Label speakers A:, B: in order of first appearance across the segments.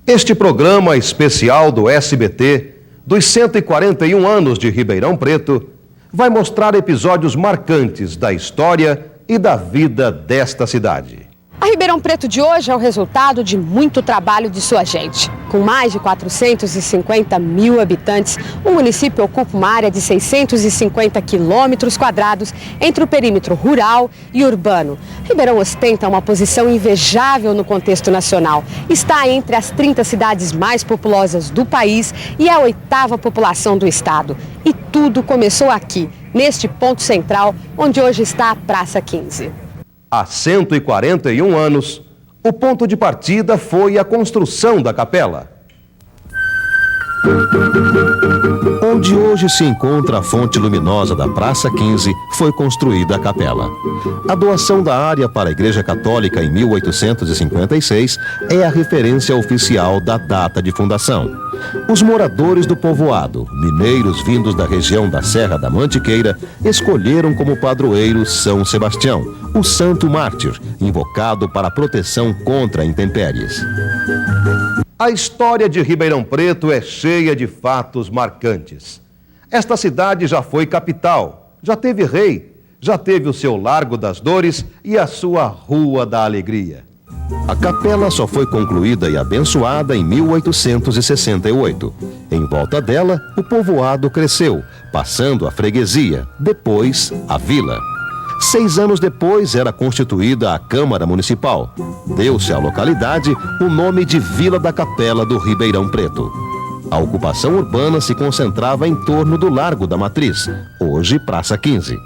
A: Este programa especial do SBT, dos 141 anos de Ribeirão Preto, vai mostrar episódios marcantes da história e da vida desta cidade.
B: A Ribeirão Preto de hoje é o resultado de muito trabalho de sua gente. Com mais de 450 mil habitantes, o município ocupa uma área de 650 quilômetros quadrados entre o perímetro rural e urbano. Ribeirão ostenta uma posição invejável no contexto nacional. Está entre as 30 cidades mais populosas do país e é a 8ª população do estado. E tudo começou aqui, neste ponto central, onde hoje está a Praça 15.
A: Há 141 anos, o ponto de partida foi a construção da capela. Onde hoje se encontra a fonte luminosa da Praça 15, foi construída a capela. A doação da área para a Igreja Católica em 1856 é a referência oficial da data de fundação. Os moradores do povoado, mineiros vindos da região da Serra da Mantiqueira, escolheram como padroeiro São Sebastião, o santo mártir, invocado para a proteção contra intempéries. A história de Ribeirão Preto é cheia de fatos marcantes. Esta cidade já foi capital, já teve rei, já teve o seu Largo das Dores e a sua Rua da Alegria. A capela só foi concluída e abençoada em 1868. Em volta dela, o povoado cresceu, passando a freguesia, depois a vila. 6 anos depois era constituída a Câmara Municipal. Deu-se à localidade o nome de Vila da Capela do Ribeirão Preto. A ocupação urbana se concentrava em torno do Largo da Matriz, hoje Praça 15.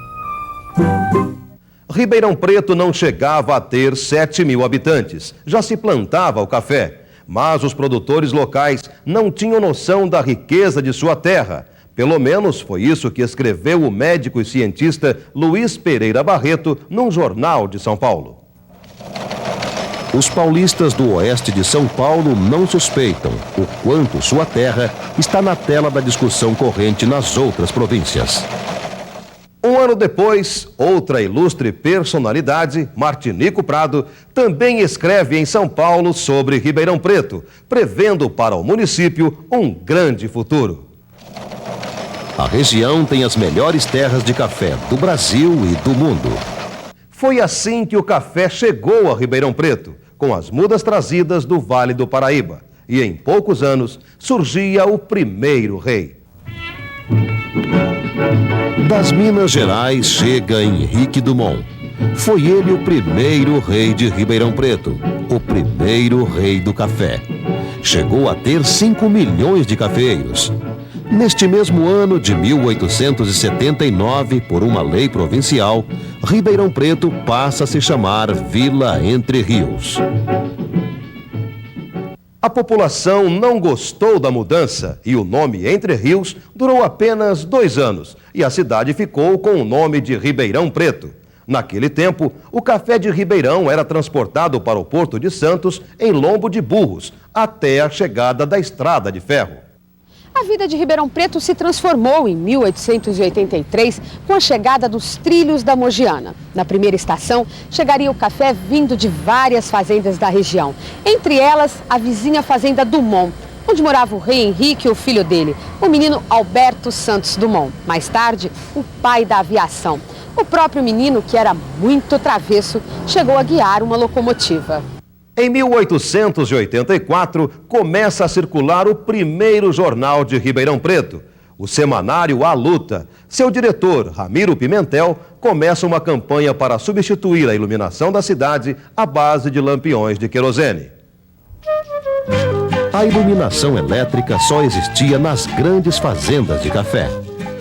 A: Ribeirão Preto não chegava a ter 7 mil habitantes, já se plantava o café, mas os produtores locais não tinham noção da riqueza de sua terra. Pelo menos foi isso que escreveu o médico e cientista Luiz Pereira Barreto num jornal de São Paulo. Os paulistas do oeste de São Paulo não suspeitam o quanto sua terra está na tela da discussão corrente nas outras províncias. Um ano depois, outra ilustre personalidade, Martinico Prado, também escreve em São Paulo sobre Ribeirão Preto, prevendo para o município um grande futuro. A região tem as melhores terras de café do Brasil e do mundo. Foi assim que o café chegou a Ribeirão Preto, com as mudas trazidas do Vale do Paraíba. E em poucos anos surgia o primeiro rei. Das Minas Gerais chega Henrique Dumont. Foi ele o primeiro rei de Ribeirão Preto, o primeiro rei do café. Chegou a ter 5 milhões de cafeeiros. Neste mesmo ano de 1879, por uma lei provincial, Ribeirão Preto passa a se chamar Vila Entre Rios. A população não gostou da mudança e o nome Entre Rios durou apenas 2 anos e a cidade ficou com o nome de Ribeirão Preto. Naquele tempo, o café de Ribeirão era transportado para o Porto de Santos em lombo de burros, até a chegada da estrada de ferro.
B: A vida de Ribeirão Preto se transformou em 1883 com a chegada dos trilhos da Mogiana. Na primeira estação, chegaria o café vindo de várias fazendas da região. Entre elas, a vizinha fazenda Dumont, onde morava o rei Henrique e o filho dele, o menino Alberto Santos Dumont. Mais tarde, o pai da aviação. O próprio menino, que era muito travesso, chegou a guiar uma locomotiva.
A: Em 1884, começa a circular o primeiro jornal de Ribeirão Preto, o semanário A Luta. Seu diretor, Ramiro Pimentel, começa uma campanha para substituir a iluminação da cidade à base de lampiões de querosene. A iluminação elétrica só existia nas grandes fazendas de café.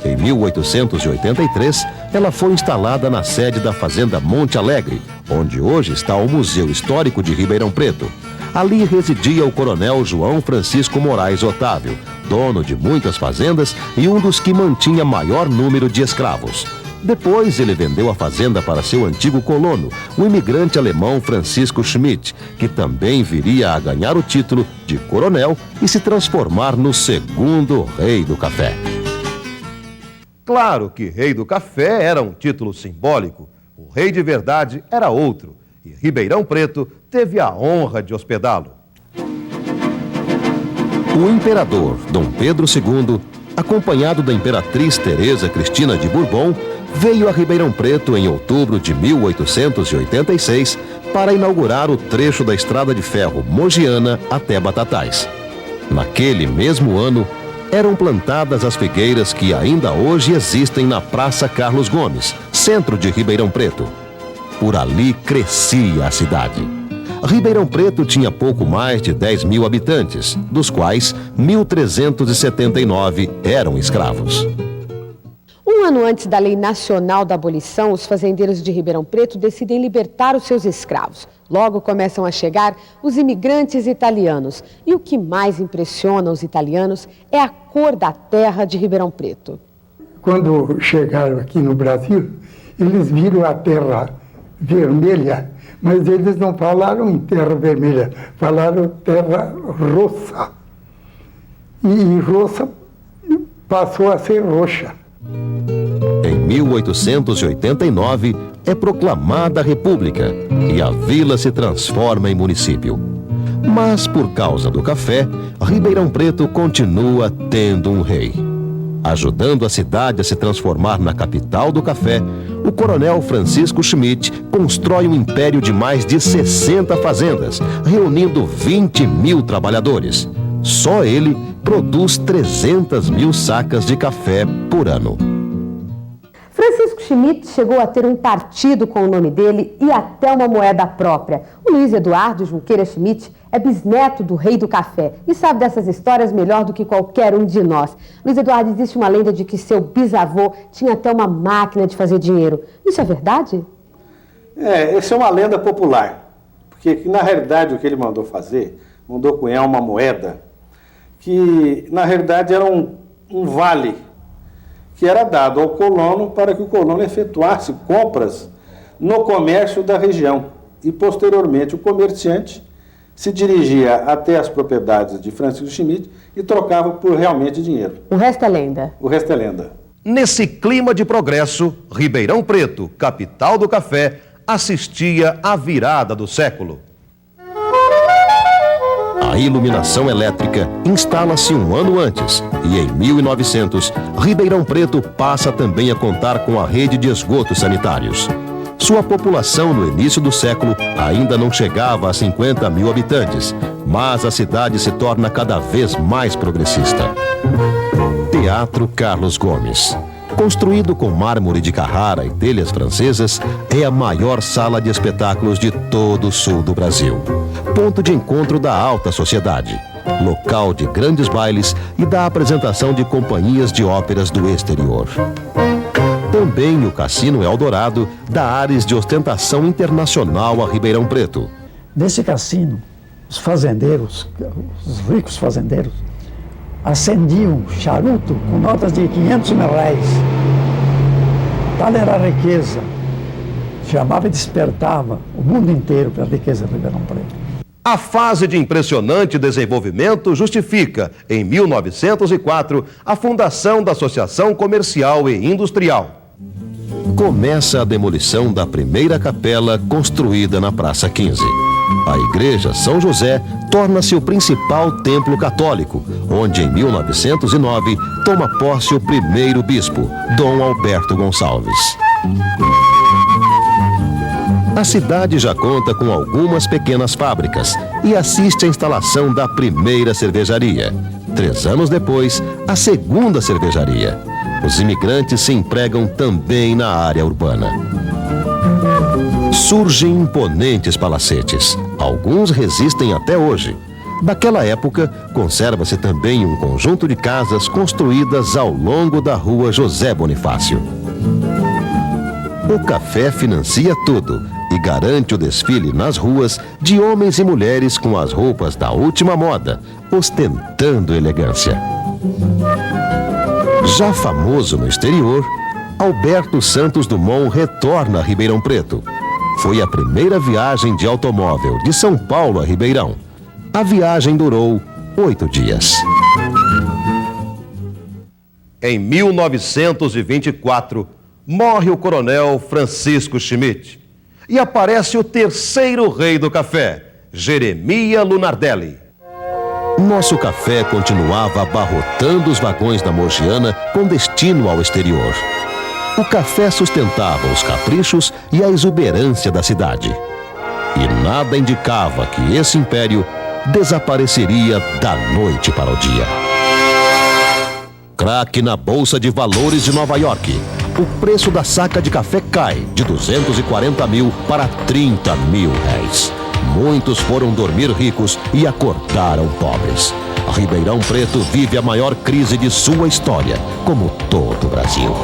A: Em 1883, ela foi instalada na sede da Fazenda Monte Alegre, onde hoje está o Museu Histórico de Ribeirão Preto. Ali residia o coronel João Francisco Moraes Otávio, dono de muitas fazendas e um dos que mantinha maior número de escravos. Depois ele vendeu a fazenda para seu antigo colono, o imigrante alemão Francisco Schmidt, que também viria a ganhar o título de coronel e se transformar no segundo rei do café. Claro que rei do café era um título simbólico. O rei de verdade era outro. E Ribeirão Preto teve a honra de hospedá-lo. O imperador Dom Pedro II, acompanhado da imperatriz Teresa Cristina de Bourbon, veio a Ribeirão Preto em outubro de 1886 para inaugurar o trecho da estrada de ferro mogiana até Batatais. Naquele mesmo ano, eram plantadas as figueiras que ainda hoje existem na Praça Carlos Gomes, centro de Ribeirão Preto. Por ali crescia a cidade. Ribeirão Preto tinha pouco mais de 10.000 habitantes, dos quais 1.379 eram escravos.
B: Um ano antes da Lei Nacional da Abolição, os fazendeiros de Ribeirão Preto decidem libertar os seus escravos. Logo começam a chegar os imigrantes italianos. E o que mais impressiona os italianos é a cor da terra de Ribeirão Preto.
C: Quando chegaram aqui no Brasil, eles viram a terra vermelha, mas eles não falaram em terra vermelha, falaram terra roça. E roça passou a ser roxa.
A: Em 1889, é proclamada a República e a vila se transforma em município. Mas, por causa do café, Ribeirão Preto continua tendo um rei. Ajudando a cidade a se transformar na capital do café, o coronel Francisco Schmidt constrói um império de mais de 60 fazendas, reunindo 20.000 trabalhadores. Só ele produz 300.000 sacas de café por ano.
B: Francisco Schmidt chegou a ter um partido com o nome dele e até uma moeda própria. O Luiz Eduardo Junqueira Schmidt é bisneto do rei do café e sabe dessas histórias melhor do que qualquer um de nós. Luiz Eduardo, existe uma lenda de que seu bisavô tinha até uma máquina de fazer dinheiro. Isso é verdade?
D: Essa é uma lenda popular, porque na realidade o que ele mandou fazer, mandou cunhar uma moeda que na realidade era um vale que era dado ao colono para que o colono efetuasse compras no comércio da região. E, posteriormente, o comerciante se dirigia até as propriedades de Francisco Schmidt e trocava por realmente dinheiro.
B: O resto é lenda.
D: O resto é lenda.
A: Nesse clima de progresso, Ribeirão Preto, capital do café, assistia à virada do século. A iluminação elétrica instala-se um ano antes e, em 1900, Ribeirão Preto passa também a contar com a rede de esgotos sanitários. Sua população no início do século ainda não chegava a 50.000 habitantes, mas a cidade se torna cada vez mais progressista. Teatro Carlos Gomes. Construído com mármore de Carrara e telhas francesas, é a maior sala de espetáculos de todo o sul do Brasil. Ponto de encontro da alta sociedade, local de grandes bailes e da apresentação de companhias de óperas do exterior. Também o Cassino Eldorado dá ares de ostentação internacional a Ribeirão Preto.
E: Nesse cassino, os fazendeiros, os ricos fazendeiros, acendiam charuto com notas de 500 mil reais. Tal era a riqueza. Chamava e despertava o mundo inteiro para a riqueza de Ribeirão Preto.
A: A fase de impressionante desenvolvimento justifica, em 1904, a fundação da Associação Comercial e Industrial. Começa a demolição da primeira capela construída na Praça 15. A Igreja São José torna-se o principal templo católico, onde em 1909 toma posse o primeiro bispo, Dom Alberto Gonçalves. A cidade já conta com algumas pequenas fábricas e assiste à instalação da primeira cervejaria. 3 anos depois, a segunda cervejaria. Os imigrantes se empregam também na área urbana. Surgem imponentes palacetes. Alguns resistem até hoje. Daquela época, conserva-se também um conjunto de casas construídas ao longo da rua José Bonifácio. O café financia tudo e garante o desfile nas ruas de homens e mulheres com as roupas da última moda, ostentando elegância. Já famoso no exterior, Alberto Santos Dumont retorna a Ribeirão Preto. Foi a primeira viagem de automóvel de São Paulo a Ribeirão. A viagem durou 8 dias. Em 1924, morre o coronel Francisco Schmidt. E aparece o terceiro rei do café, Jeremias Lunardelli. Nosso café continuava abarrotando os vagões da Mogiana com destino ao exterior. O café sustentava os caprichos e a exuberância da cidade. E nada indicava que esse império desapareceria da noite para o dia. Craque na Bolsa de Valores de Nova York. O preço da saca de café cai de 240 mil para 30 mil réis. Muitos foram dormir ricos e acordaram pobres. Ribeirão Preto vive a maior crise de sua história, como todo o Brasil.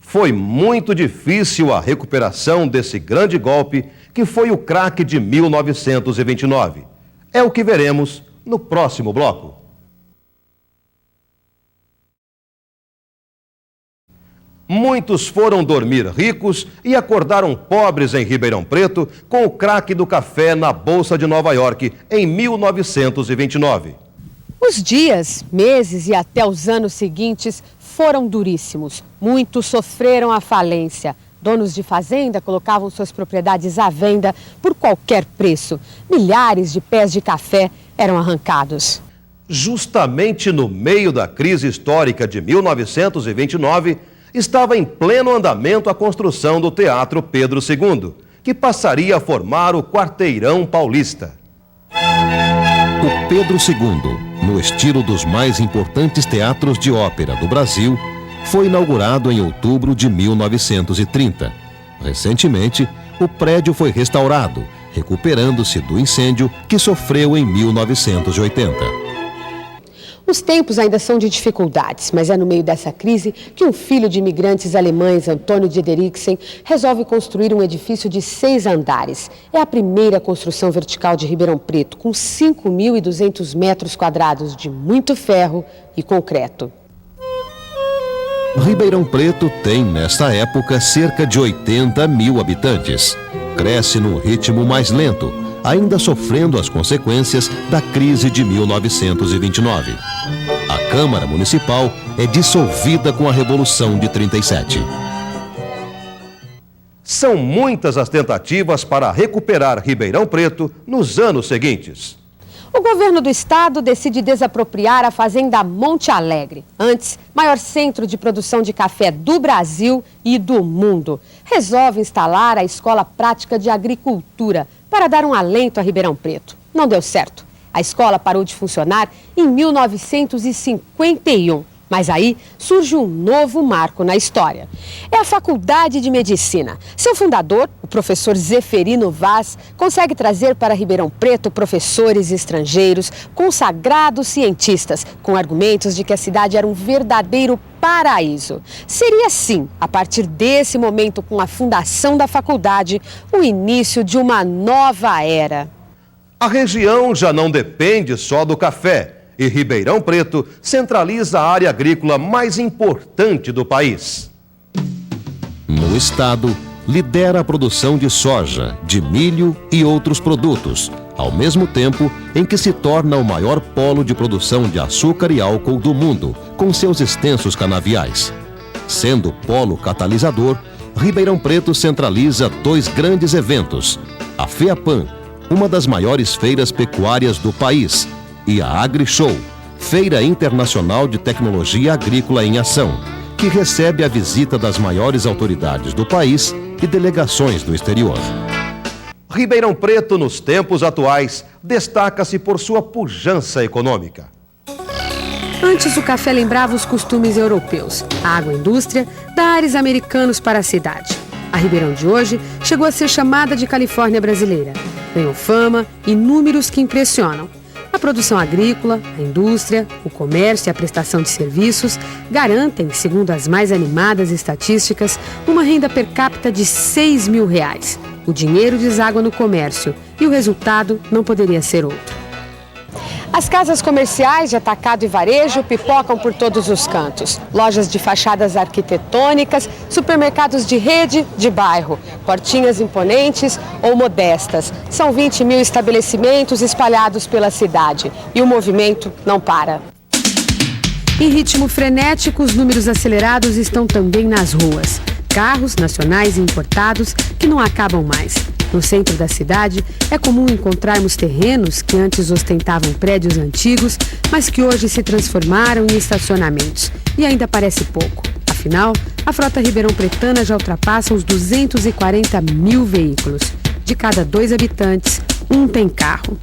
F: Foi muito difícil a recuperação desse grande golpe que foi o craque de 1929. É o que veremos no próximo bloco. Muitos foram dormir ricos e acordaram pobres em Ribeirão Preto com o craque do café na Bolsa de Nova York em 1929.
B: Os dias, meses e até os anos seguintes foram duríssimos. Muitos sofreram a falência. Donos de fazenda colocavam suas propriedades à venda por qualquer preço. Milhares de pés de café eram arrancados.
F: Justamente no meio da crise histórica de 1929, estava em pleno andamento a construção do Teatro Pedro II, que passaria a formar o Quarteirão Paulista.
A: O Pedro II, no estilo dos mais importantes teatros de ópera do Brasil, foi inaugurado em outubro de 1930. Recentemente, o prédio foi restaurado, recuperando-se do incêndio que sofreu em 1980.
B: Os tempos ainda são de dificuldades, mas é no meio dessa crise que um filho de imigrantes alemães, Antônio Diederiksen, resolve construir um edifício de 6 andares. É a primeira construção vertical de Ribeirão Preto, com 5.200 metros quadrados de muito ferro e concreto.
A: Ribeirão Preto tem, nesta época, cerca de 80 mil habitantes. Cresce num ritmo mais lento, ainda sofrendo as consequências da crise de 1929. A Câmara Municipal é dissolvida com a Revolução de 37.
F: São muitas as tentativas para recuperar Ribeirão Preto nos anos seguintes.
B: O governo do estado decide desapropriar a fazenda Monte Alegre, antes maior centro de produção de café do Brasil e do mundo. Resolve instalar a Escola Prática de Agricultura para dar um alento a Ribeirão Preto. Não deu certo. A escola parou de funcionar em 1951. Mas aí surge um novo marco na história. É a Faculdade de Medicina. Seu fundador, o professor Zeferino Vaz, consegue trazer para Ribeirão Preto professores estrangeiros, consagrados cientistas, com argumentos de que a cidade era um verdadeiro paraíso. Seria, sim, a partir desse momento, com a fundação da faculdade, o início de uma nova era.
F: A região já não depende só do café. E Ribeirão Preto centraliza a área agrícola mais importante do país.
A: No estado, lidera a produção de soja, de milho e outros produtos, ao mesmo tempo em que se torna o maior polo de produção de açúcar e álcool do mundo, com seus extensos canaviais. Sendo polo catalisador, Ribeirão Preto centraliza 2 grandes eventos: a FEAPAM, uma das maiores feiras pecuárias do país, e a AgriShow, Feira Internacional de Tecnologia Agrícola em Ação, que recebe a visita das maiores autoridades do país e delegações do exterior.
F: Ribeirão Preto, nos tempos atuais, destaca-se por sua pujança econômica.
B: Antes, o café lembrava os costumes europeus. A agroindústria dá ares americanos para a cidade. A Ribeirão de hoje chegou a ser chamada de Califórnia brasileira. Ganhou fama e números que impressionam. A produção agrícola, a indústria, o comércio e a prestação de serviços garantem, segundo as mais animadas estatísticas, uma renda per capita de R$6 mil. O dinheiro deságua no comércio e o resultado não poderia ser outro. As casas comerciais de atacado e varejo pipocam por todos os cantos. Lojas de fachadas arquitetônicas, supermercados de rede, de bairro, portinhas imponentes ou modestas. São 20 mil estabelecimentos espalhados pela cidade e o movimento não para. Em ritmo frenético, os números acelerados estão também nas ruas. Carros nacionais e importados que não acabam mais. No centro da cidade, é comum encontrarmos terrenos que antes ostentavam prédios antigos, mas que hoje se transformaram em estacionamentos. E ainda parece pouco. Afinal, a frota ribeirão-pretana já ultrapassa os 240 mil veículos. De cada 2 habitantes, 1 tem carro.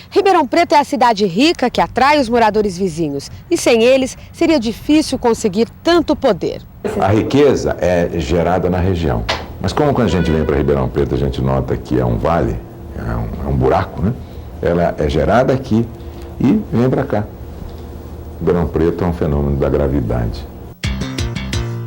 B: Ribeirão Preto é a cidade rica que atrai os moradores vizinhos. E sem eles, seria difícil conseguir tanto poder.
G: A riqueza é gerada na região. Mas como quando a gente vem para Ribeirão Preto, a gente nota que é um vale, é um buraco, né? Ela é gerada aqui e vem para cá. Ribeirão Preto é um fenômeno da gravidade.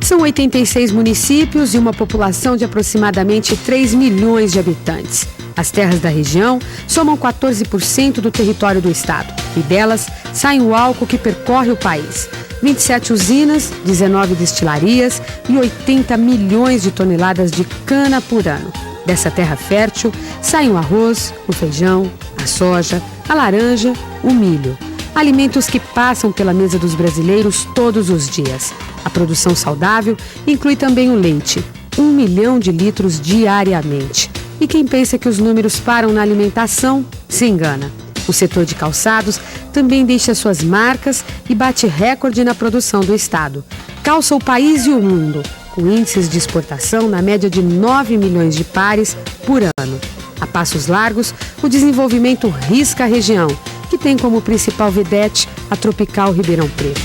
B: São 86 municípios e uma população de aproximadamente 3 milhões de habitantes. As terras da região somam 14% do território do estado e delas sai o álcool que percorre o país. 27 usinas, 19 destilarias e 80 milhões de toneladas de cana por ano. Dessa terra fértil saem o arroz, o feijão, a soja, a laranja, o milho. Alimentos que passam pela mesa dos brasileiros todos os dias. A produção saudável inclui também o leite, 1 milhão de litros diariamente. E quem pensa que os números param na alimentação, se engana. O setor de calçados também deixa suas marcas e bate recorde na produção do estado. Calça o país e o mundo, com índices de exportação na média de 9 milhões de pares por ano. A passos largos, o desenvolvimento risca a região, que tem como principal vedete a tropical Ribeirão Preto.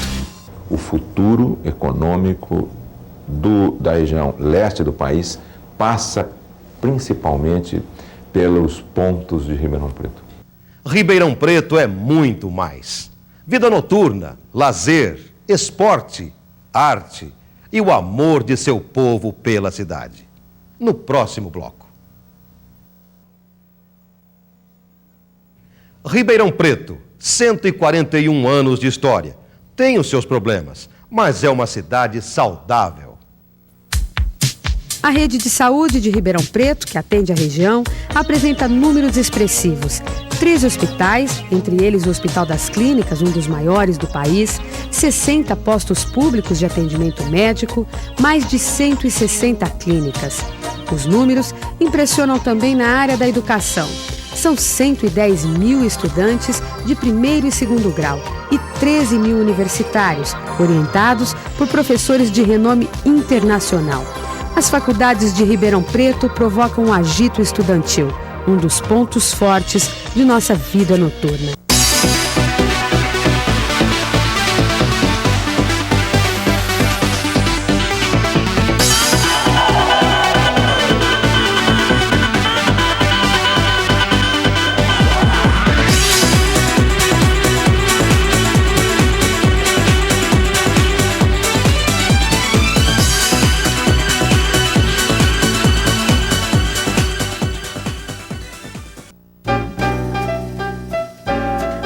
G: O futuro econômico da região leste do país passa principalmente pelos pontos de Ribeirão Preto.
F: Ribeirão Preto é muito mais. Vida noturna, lazer, esporte, arte e o amor de seu povo pela cidade. No próximo bloco. Ribeirão Preto, 141 anos de história. Tem os seus problemas, mas é uma cidade saudável.
B: A rede de saúde de Ribeirão Preto, que atende a região, apresenta números expressivos. 13 hospitais, entre eles o Hospital das Clínicas, um dos maiores do país, 60 postos públicos de atendimento médico, mais de 160 clínicas. Os números impressionam também na área da educação. São 110 mil estudantes de primeiro e segundo grau e 13 mil universitários, orientados por professores de renome internacional. As faculdades de Ribeirão Preto provocam um agito estudantil, um dos pontos fortes de nossa vida noturna.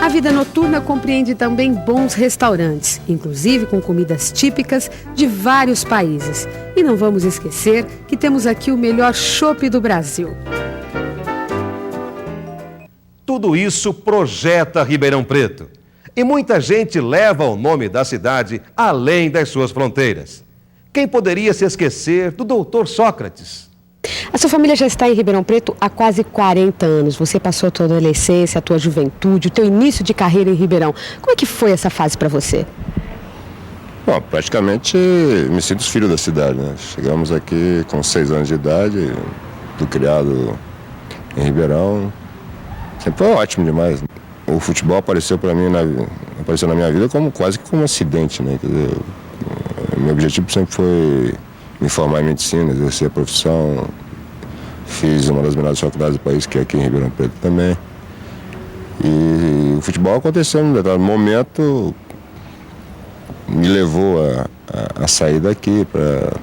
B: A vida noturna compreende também bons restaurantes, inclusive com comidas típicas de vários países. E não vamos esquecer que temos aqui o melhor chopp do Brasil.
F: Tudo isso projeta Ribeirão Preto. E muita gente leva o nome da cidade além das suas fronteiras. Quem poderia se esquecer do Dr. Sócrates?
B: A sua família já está em Ribeirão Preto há quase 40 anos. Você passou a tua adolescência, a tua juventude, o teu início de carreira em Ribeirão. Como é que foi essa fase para você?
H: Bom, praticamente me sinto filho da cidade, né? Chegamos aqui com 6 anos de idade, fui criado em Ribeirão. Sempre foi ótimo demais. O futebol apareceu na minha vida quase que como um acidente, né? Quer dizer, meu objetivo sempre foi me formar em medicina, exercer a profissão. Fiz uma das melhores faculdades do país, que é aqui em Ribeirão Preto também. E o futebol aconteceu em um determinado momento, me levou a sair daqui para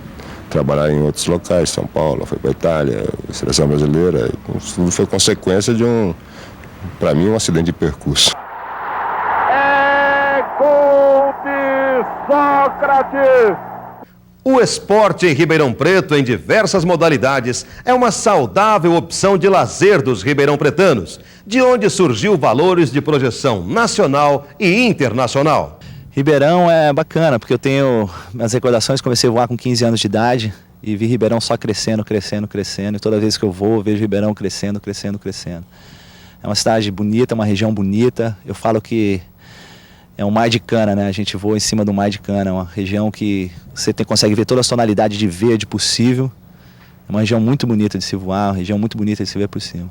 H: trabalhar em outros locais, São Paulo, foi para a Itália, seleção brasileira. Tudo foi consequência de para mim, um acidente de percurso.
I: É gol de Sócrates!
F: O esporte em Ribeirão Preto, em diversas modalidades, é uma saudável opção de lazer dos ribeirão-pretanos, de onde surgiu valores de projeção nacional e internacional.
J: Ribeirão é bacana, porque eu tenho minhas recordações, comecei a voar com 15 anos de idade, E vi Ribeirão só crescendo, crescendo, crescendo. E toda vez que eu vou, eu vejo Ribeirão crescendo, crescendo, crescendo. É uma cidade bonita, uma região bonita. Eu falo que é um mar de cana, né? A gente voa em cima do mar de cana. É uma região que você consegue ver toda a tonalidade de verde possível. É uma região muito bonita de se voar, uma região muito bonita de se ver por cima.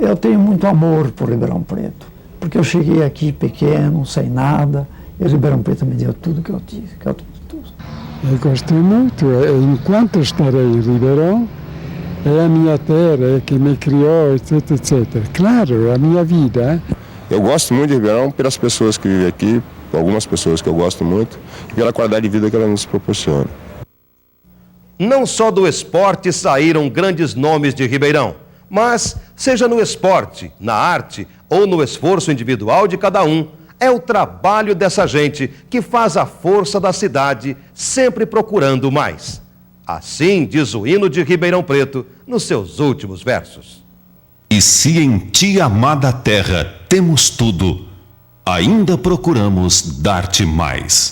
E: Eu tenho muito amor por Ribeirão Preto, porque eu cheguei aqui pequeno, sem nada, e Ribeirão Preto me deu tudo que eu tive, tudo.
K: Eu gostei muito. Enquanto estarei em Ribeirão, é a minha terra, é que me criou, etc, etc. Claro, a minha vida.
H: Eu gosto muito de Ribeirão pelas pessoas que vivem aqui, algumas pessoas que eu gosto muito, e pela qualidade de vida que ela nos proporciona.
F: Não só do esporte saíram grandes nomes de Ribeirão, mas, seja no esporte, na arte ou no esforço individual de cada um, é o trabalho dessa gente que faz a força da cidade, sempre procurando mais. Assim diz o hino de Ribeirão Preto nos seus últimos versos.
L: E se em ti, amada terra, temos tudo, ainda procuramos dar-te mais.